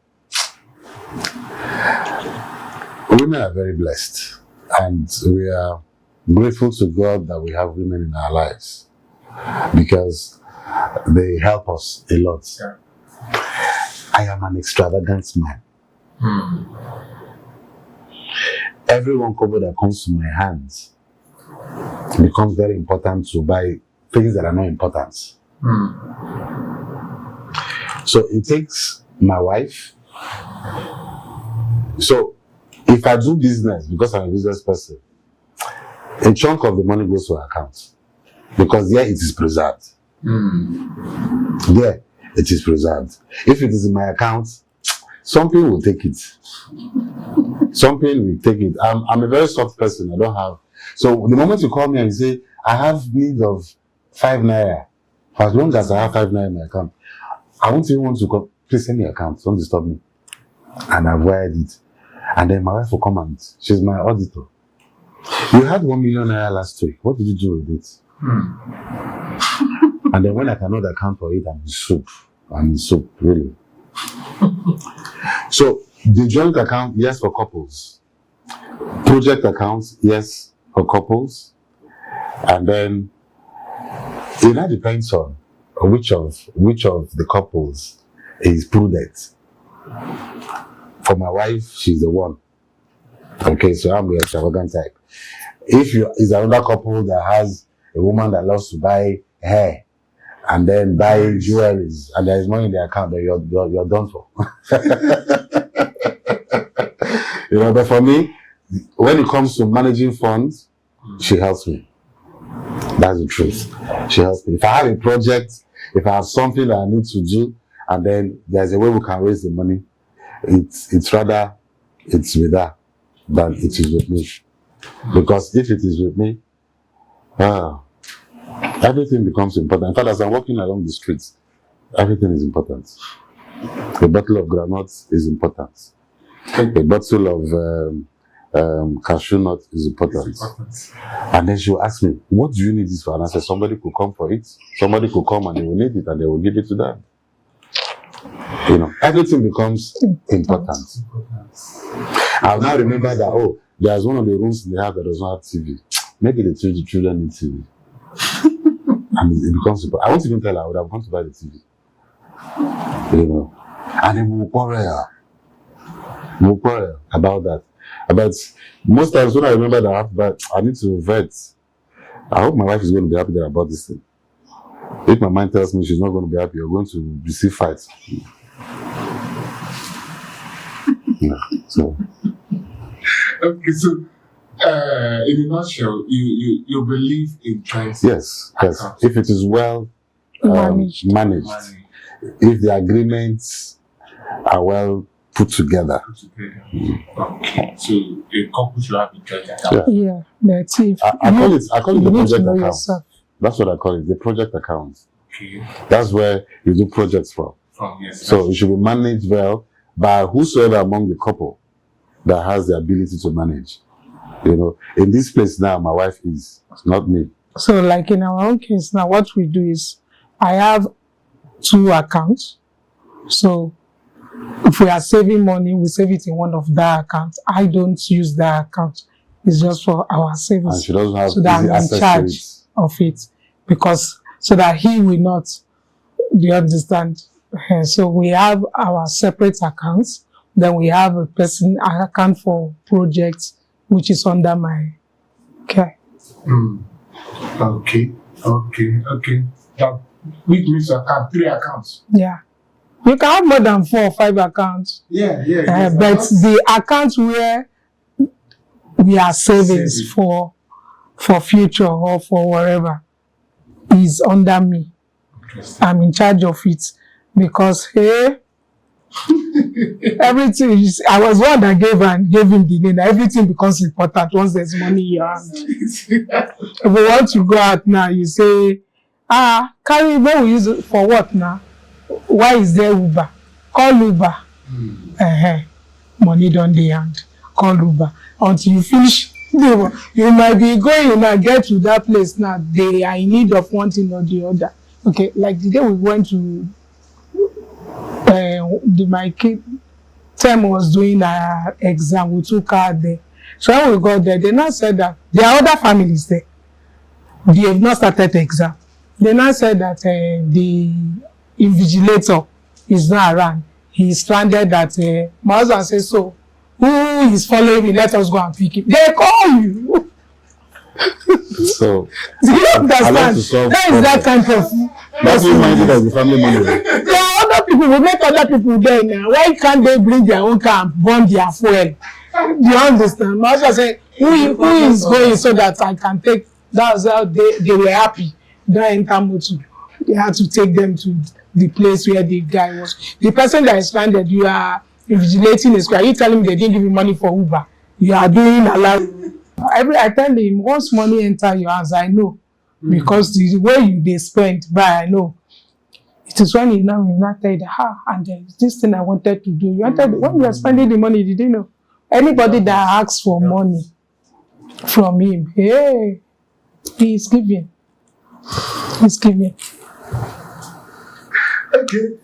are very blessed, and we are grateful to God that we have women in our lives because they help us a lot. Yeah. I am an extravagant man. Every kobo that comes to my hands becomes very important to buy things that are not important. So it takes my wife. So if I do business, because I'm a business person, a chunk of the money goes to her account because there it is preserved. There it is preserved. If it is in my account, something will take it. Something will take it. I'm a very soft person. I don't have. So the moment you call me and you say, I have need of 5 naira, for as long as I have 5 naira in my account, I won't even want to call, please send me your account, don't disturb me. And I've wired it. And then my wife will come and she's my auditor. You had 1 million naira last week. What did you do with it? And then when I cannot account for it, I'm in soup, really. So the joint account, yes, for couples. Project accounts, yes, for couples. And then it now depends on which of the couples is prudent. For my wife, she's the one. Okay, so I'm the extravagant type. If is another couple that has a woman that loves to buy hair and then buy jewelries and there is money in the account, then you're done for. But for me, when it comes to managing funds, she helps me. That's the truth. She helps me. If I have a project, if I have something that I need to do, and then there's a way we can raise the money. It's rather it's with her than it is with me. Because if it is with me, everything becomes important. In fact, as I'm walking along the streets, everything is important. A bottle of granules is important. A bottle of cashew nut is important. And then she'll ask me, what do you need this for? And I said, somebody could come for it. Somebody could come and they will need it and they will give it to them. You know, everything becomes important. I'll now remember that, oh, there's one of the rooms they have that does not have TV. Maybe the children need TV. And it becomes important. I won't even tell her I would have gone to buy the TV. You know, and then we'll quarrel about that. But most times when I remember that I need to vet. I hope my wife is going to be happy that I bought this thing. If my mind tells me she's not going to be happy, you're going to receive fights. Yeah, so. Okay, so in a nutshell, you believe in joint Yes. If it is well managed, if the agreements are well put together. Okay, so a couple should have a joint account. Yeah, but if I call it the project account. Yourself. That's what I call it, the project account. Okay. That's where you do projects from. Yes. So it should be managed well by whosoever among the couple that has the ability to manage. You know, in this place now, my wife is, not me. So like in our own case now, what we do is I have 2 accounts. So if we are saving money, we save it in one of that accounts. I don't use that account. It's just for our savings. And she doesn't have so that easy I'm in access charge to it. of it. Because so that he will not, do you understand? So we have our separate accounts. Then we have a person account for projects, which is under my care. Okay. That which means you have 3 accounts. Yeah. You can have more than 4 or 5 accounts. Yeah. But the account where we are savings for future or for whatever is under me. I'm in charge of it because everything is, I was one that gave him the name. Everything becomes important once there's money in your hand. If you want to go out now, you say, carry where we use it for what now? Why is there Uber? Call Uber. Money don't dey hand. Call Uber. Until you finish, you might be going and get to that place now. They are in need of one thing or the other. Okay, like the day we went to my kid term was doing an exam, we took her there. So when we got there, they now said that there are other families there. They have not started the exam. They now said that the invigilator is not around. He is stranded at my husband says, so who is following me? Let us go and pick him. They call you. So do you understand? That is that kind of. That's you minded of the family money. There are other people, we make other people there now. Why can't they bring their own car and burn their fuel? Do you understand? My husband said, who is going so that I can take? That's how they were happy. That enter motor. They had to take them to the place where the guy was. The person that is stranded, you are invigilating a square. You telling me they didn't give you money for Uber. You are doing a lot. I tell him, once money enter your hands, I know. Because the way they spend, but I know. It is when you not tell you, and there's this thing I wanted to do. You wanted, when you are spending the money, did you know? Anybody that asks for money from him, he is giving. He's giving. Okay.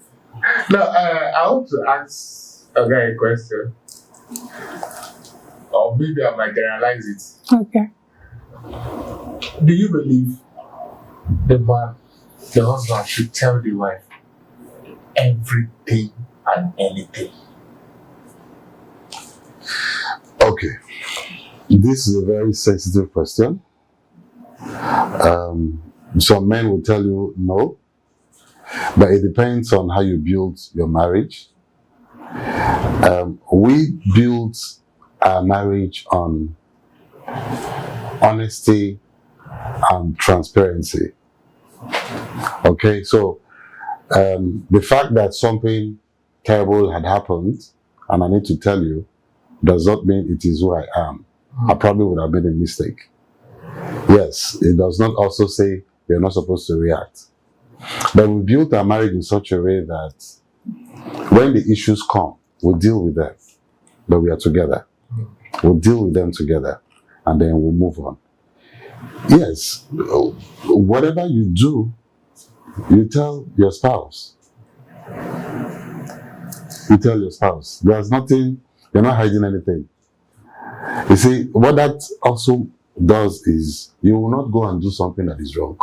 Now, I want to ask a guy a question. Or maybe I might generalize it. Okay. Do you believe the husband should tell the wife everything and anything? Okay. This is a very sensitive question. Some men will tell you no, but it depends on how you build your marriage. We built our marriage on honesty and transparency. Okay, so The fact that something terrible had happened, and I need to tell you, does not mean it is who I am. I probably would have made a mistake. Yes, it does not also say you're not supposed to react. But we built our marriage in such a way that when the issues come, we'll deal with them. But we are together. We'll deal with them together, and then we'll move on. Yes, whatever you do, you tell your spouse. You tell your spouse. There's nothing, you're not hiding anything. You see, what that also does is you will not go and do something that is wrong.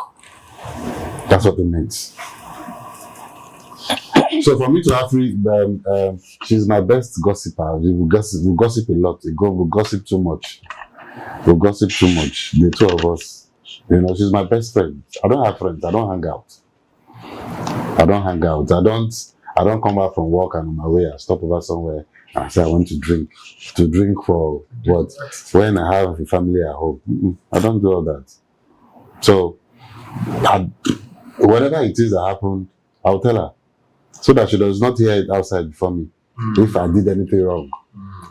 That's what it means. So for me to have she's my best gossiper. We gossip a lot. We gossip too much. We gossip too much. The two of us. You know, she's my best friend. I don't have friends. I don't hang out. I don't come back from work and on my way I stop over somewhere and say I want to drink. To drink for what? When I have a family at home. I don't do all that. So whatever it is that happened, I'll tell her. So that she does not hear it outside before me. If I did anything wrong.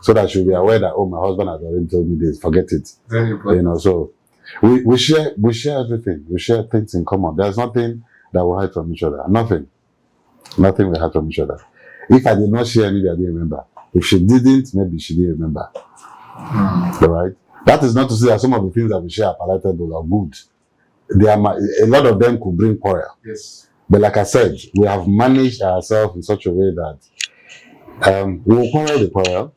So that she'll be aware that, oh, my husband has already told me this. Forget it. You know, so we share everything. We share things in common. There's nothing that we hide from each other. Nothing we hide from each other. If I did not share, maybe I didn't remember. If she didn't, maybe she didn't remember. All right? That is not to say that some of the things that we share are palatable or good. A lot of them could bring quarrel. Yes. But like I said, we have managed ourselves in such a way that we will quarrel the quarrel.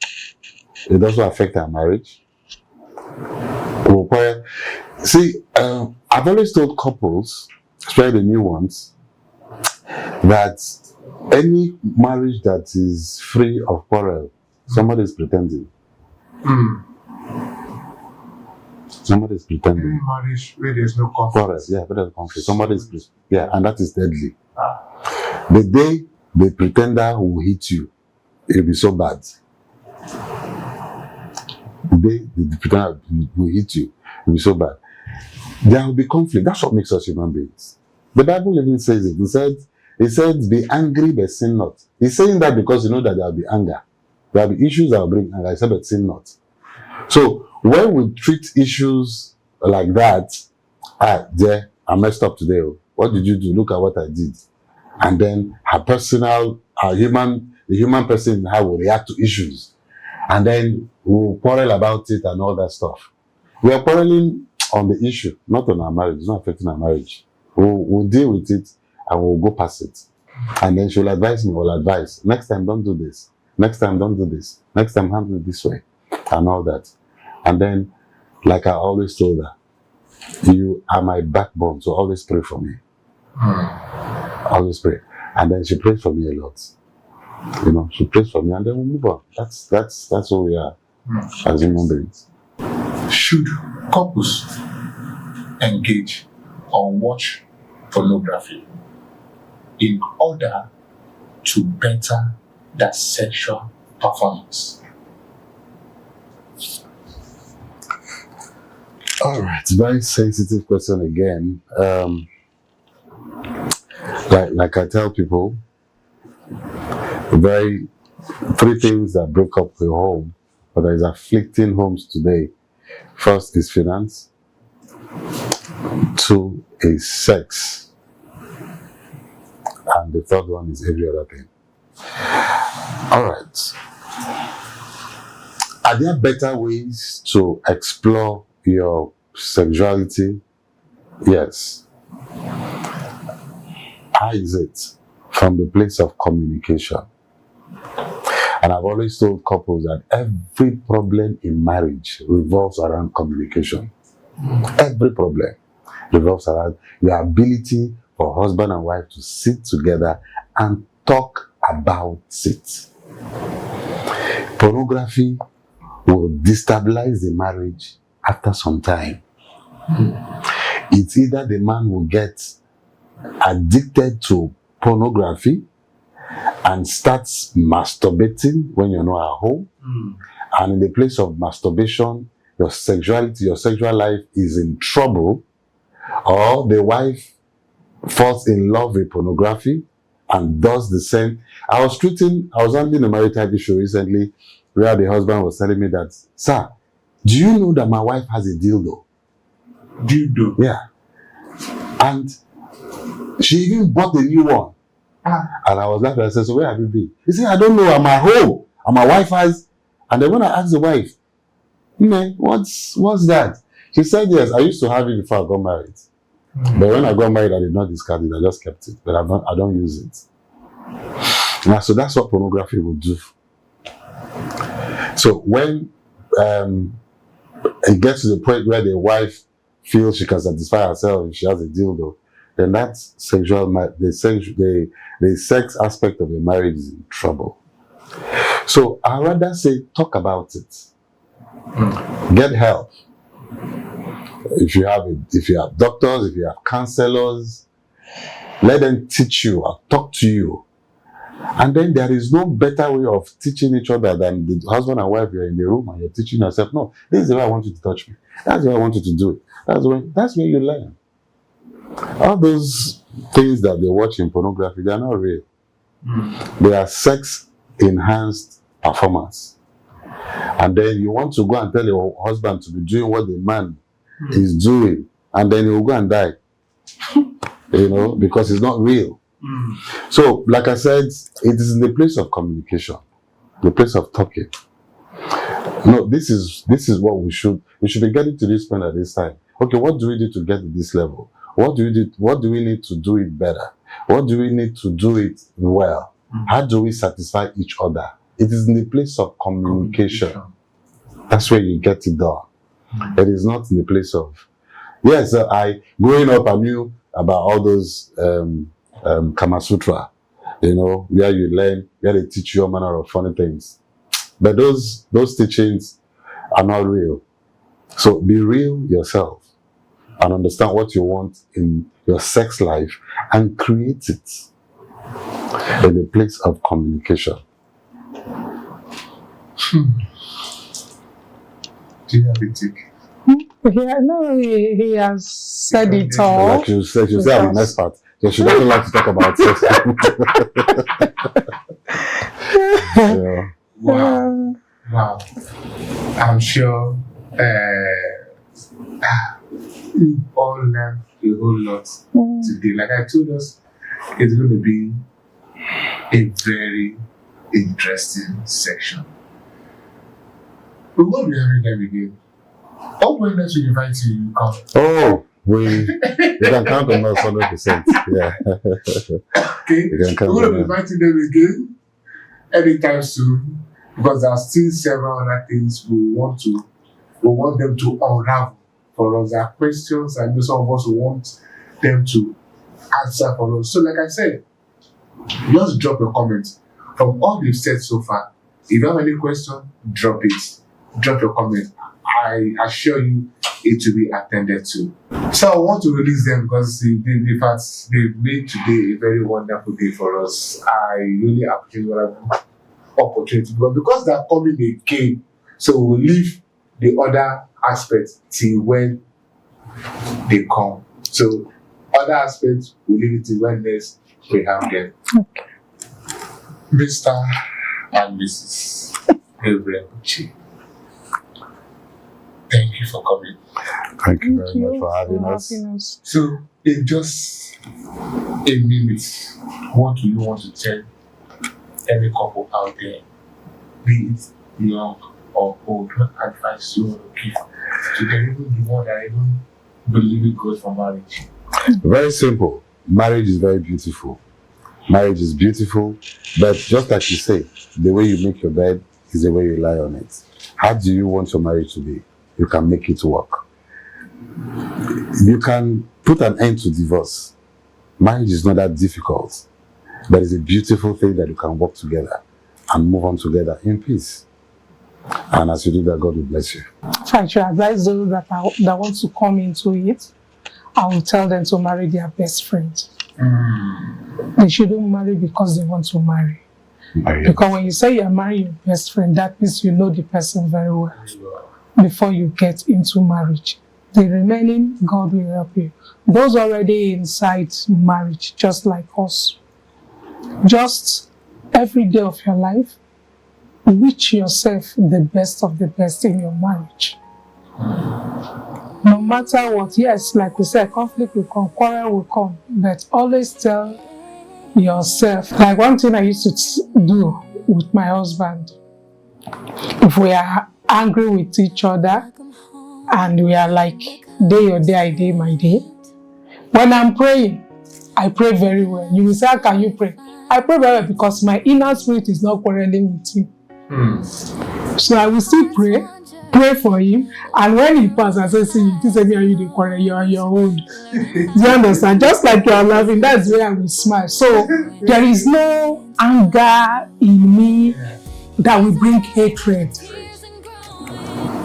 It doesn't affect our marriage. We will quarrel. See, I've always told couples, especially the new ones, that any marriage that is free of quarrel, somebody is pretending. Somebody is pretending. Any marriage where there's no conflict. Quarrel, yeah, where there's conflict. Somebody is, yeah, and that is deadly. The day the pretender will hit you, it will be so bad. The day the pretender will hit you, it will be so bad. There will be conflict. That's what makes us human beings. The Bible even says it. It said, be angry but sin not. He's saying that because you know that there will be anger. There will be issues that will bring anger. He said, but sin not. So when we treat issues like that, I messed up today. What did you do? Look at what I did. And then the human person in her will react to issues. And then we'll quarrel about it and all that stuff. We are quarreling on the issue, not on our marriage. It's not affecting our marriage. We'll deal with it and we'll go past it. And then she'll advise me, will advise, next time don't do this. Next time don't do this. Next time handle it this way. And all that. And then, like I always told her, you are my backbone, so always pray for me. Always pray. And then she prays for me a lot. You know, she prays for me and then we move on. That's who we are as human beings. Should couples engage or watch pornography in order to better their sexual performance? All right, very sensitive question again. Like I tell people, three things that break up a home, but that is afflicting homes today. First is finance. 2 is sex. And the third one is every other thing. All right. Are there better ways to explore your sexuality? Yes. How is it? From the place of communication. And I've always told couples that every problem in marriage revolves around communication. Every problem revolves around your ability for husband and wife to sit together and talk about it. Pornography will destabilize the marriage after some time. It's either the man will get addicted to pornography and starts masturbating when you're not at home. And in the place of masturbation, your sexuality, your sexual life is in trouble, or the wife falls in love with pornography and does the same. I was handling a marital issue recently where the husband was telling me that, sir, do you know that my wife has a dildo? Dildo? Yeah. And she even bought a new one. And I was laughing. I said, so where have you been? He said, I don't know. I'm at home. And my wife has. And then when I asked the wife, what's that? She said, yes, I used to have it before I got married. But when I got married, I did not discard it. I just kept it. But I don't use it. Now, so that's what pornography will do. So when it gets to the point where the wife feels she can satisfy herself if she has a dildo, then that's the sex aspect of the marriage is in trouble. So I'd rather say talk about it. Get help. If you have doctors, if you have counselors, let them teach you or talk to you. And then there is no better way of teaching each other than the husband and wife. You're in the room and you're teaching yourself, no, this is the way I want you to touch me. That's the way I want you to do it. That's where you learn. All those things that they watch in pornography, they are not real. They are sex-enhanced performance. And then you want to go and tell your husband to be doing what the man is doing, and then he will go and die. Because it's not real. So, like I said, it is in the place of communication, the place of talking. No, this is what we should be getting to this point at this time. Okay, what do we do to get to this level? What do we need to do it better? What do we need to do it well? How do we satisfy each other? It is in the place of communication. That's where you get it done. It is not in the place of, yes, growing up, I knew about all those Kama Sutra, where you learn, where they teach you all manner of funny things. But those teachings are not real. So be real yourself and understand what you want in your sex life and create it in the place of communication. Do you have a tick? No, he has said it all. Like you said, I'm an expert. So she doesn't like to talk about sex. Yeah. Wow. I'm sure we all learned a whole lot today. Like I told us, it's going to be a very interesting section. We won't be having them again. When next we invite you, you come. Oh, you can count on us 100%. Yeah. Okay. We're going to be inviting them again anytime soon, because there are still several other things we want them to unravel for us. There are questions and some of us want them to answer for us. So like I said, just drop a comment. From all we've said so far, if you have any question, drop it. Drop your comment. I assure you it will be attended to. So I want to release them because they've made today a very wonderful day for us. I really appreciate what opportunity, but because they're coming again, so we'll leave the other aspects till when they come. So other aspects we'll leave it till when next we have them. Okay. Mr. and Mrs. Gabriel Chi, thank you for coming. Thank you very much for having us. So, in just a minute, what do you want to tell any couple out there, be it young or old? What advice you want to give to them, even the one that even believe in God for marriage? Very simple. Marriage is very beautiful. Marriage is beautiful, but just like you say, the way you make your bed is the way you lie on it. How do you want your marriage to be? You can make it work. You can put an end to divorce. Marriage is not that difficult, but it's a beautiful thing that you can work together and move on together in peace. And as you do that, God will bless you. If I should advise those that want to come into it, I will tell them to marry their best friend. They shouldn't marry because they want to marry. Because when you say you're marrying your best friend, that means you know the person very well before you get into marriage. The remaining, God will help you. Those already inside marriage, just like us, Just every day of your life, wish yourself the best of the best in your marriage. No matter what, yes, like we said, conflict will come, quarrel will come, but always tell yourself, like one thing I used to do with my husband, if we are angry with each other and we are like, day your day, I day my day, when I'm praying, I pray very well. You will say, how can you pray? I pray very well because my inner spirit is not quarreling with him. So I will still pray for him, and when he passes, I say, see, this is me, you quarrel, you're on your own. Do you understand? Just like you are laughing, that's where I will smile. So there is no anger in me that will bring hatred.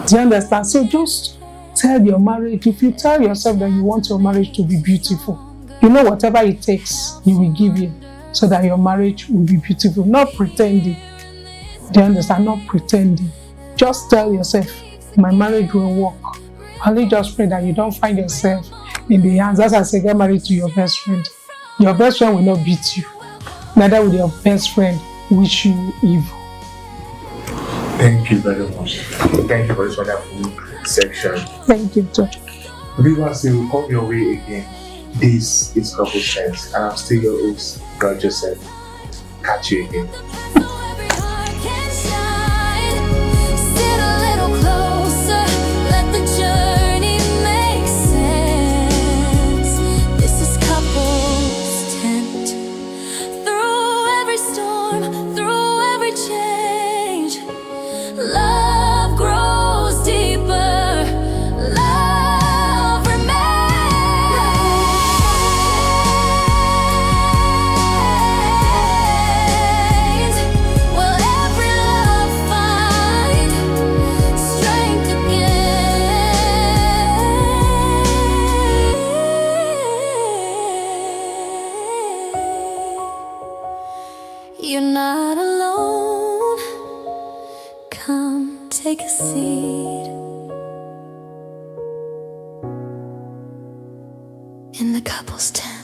Do you understand? So just tell your marriage, if you tell yourself that you want your marriage to be beautiful, you know whatever it takes, you will give in so that your marriage will be beautiful. Not pretending. Do you understand? Not pretending. Just tell yourself, my marriage will work. Only just pray that you don't find yourself in the hands. As I say, get married to your best friend. Your best friend will not beat you. Neither will your best friend wish you evil. Thank you very much. Thank you for this wonderful section. Thank you, too. Viewers, we will come your way again. This is Couple Sense, and I'm still your host, God Joseph. Catch you again. You're not alone. Come take a seat in the couple's tent.